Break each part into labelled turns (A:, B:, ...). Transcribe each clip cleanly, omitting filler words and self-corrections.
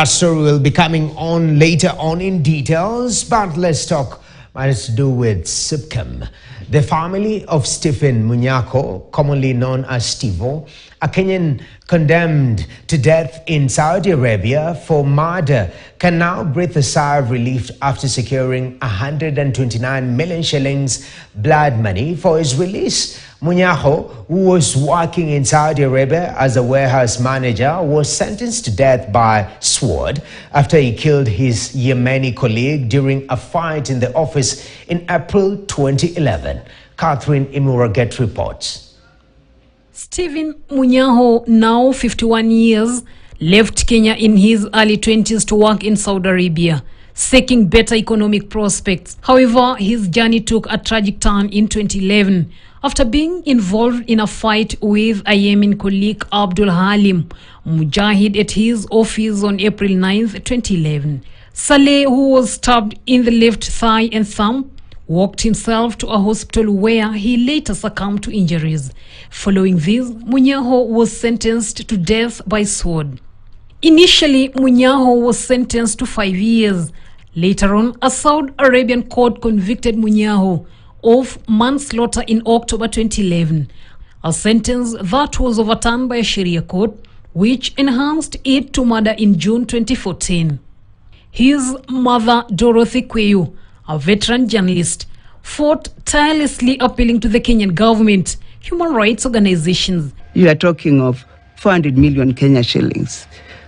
A: That story will be coming on later on in details, but let's talk what has to do with SUPKEM. The family of Stephen Munyako, commonly known as Stevo, a Kenyan condemned to death in Saudi Arabia for murder, can now breathe a sigh of relief after securing 129 million shillings blood money for his release. Munyako, who was working in Saudi Arabia as a warehouse manager, was sentenced to death by sword after he killed his Yemeni colleague during a fight in the office in April 2011. Catherine Imuraget reports.
B: Stephen Munyako, now 51 years, left Kenya in his early 20s to work in Saudi Arabia, seeking better economic prospects. However, his journey took a tragic turn in 2011 after being involved in a fight with a Yemen colleague, Abdul Halim Mujahid, at his office on April 9th, 2011. Saleh, who was stabbed in the left thigh and thumb, walked himself to a hospital where he later succumbed to injuries. Following this, Munyako was sentenced to death by sword. Initially, Munyako was sentenced to 5 years. Later on, a Saudi Arabian court convicted Munyako of manslaughter in October 2011, a sentence that was overturned by a Sharia court, which enhanced it to murder in June 2014. His mother, Dorothy Kweyu, a veteran journalist, fought tirelessly appealing to the Kenyan government, human rights organizations.
C: You are talking of 400 million Kenya shillings.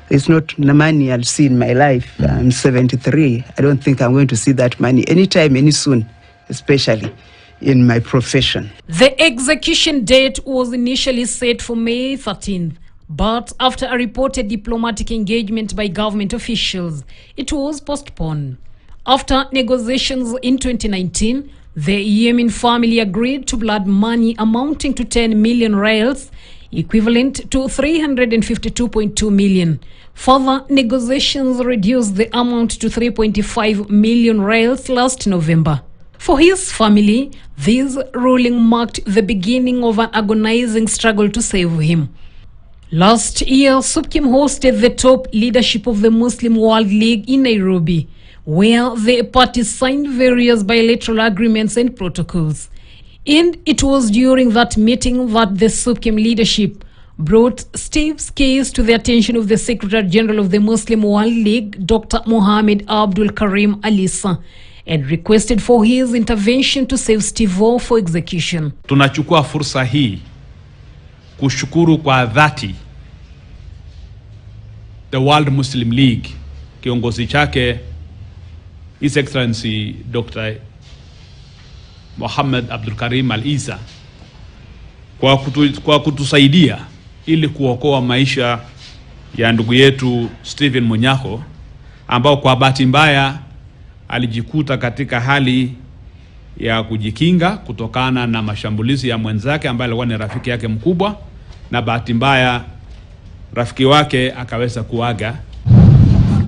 C: It's not the money I'll see in my life. I'm 73. I don't think I'm going to see that money anytime, any soon, especially in my profession.
B: The execution date was initially set for May 13th, but after a reported diplomatic engagement by government officials, it was postponed. After negotiations in 2019, the Yemen family agreed to blood money amounting to 10 million riyals, equivalent to 352.2 million. Further negotiations reduced the amount to 3.5 million riyals last November. For his family, this ruling marked the beginning of an agonizing struggle to save him. Last year, SUPKEM hosted the top leadership of the Muslim World League in Nairobi, where the parties signed various bilateral agreements and protocols. And it was during that meeting that the SUPKEM leadership brought Steve's case to the attention of the Secretary General of the Muslim World League, Dr. Mohammed Abdul Karim Alisa, and requested for his intervention to save Steve for execution.
D: Tunachukua fursa hii kushukuru kwa dhati the World Muslim League, kiongozi chake His Excellency Dr. Mohammed Abdul Karim Al-Isa, kwa kutusaidia ili kuokoa maisha ya ndugu yetu Stephen Munyako, ambao kwa bahati mbaya alijikuta katika hali ya kujikinga kutokana na mashambulizi ya mwenzake ambaye alikuwa ni rafiki yake mkubwa, na bahati mbaya rafiki wake akaweza kuaga.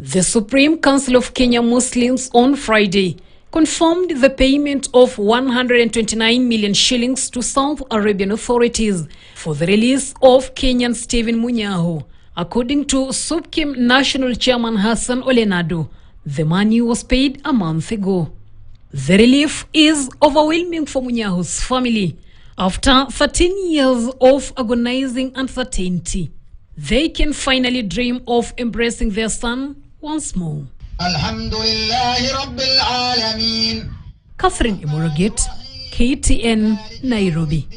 B: The Supreme Council of Kenya Muslims on Friday confirmed the payment of 129 million shillings to South Arabian authorities for the release of Kenyan Stephen Munyako. According to SUPKEM National Chairman Hassan Olenado, the money was paid a month ago. The relief is overwhelming for Munyako's family. After 13 years of agonizing uncertainty, they can finally dream of embracing their son once more.
E: Alhamdulillahi Rabbil Alameen.
B: Catherine Imuraget, KTN, Nairobi.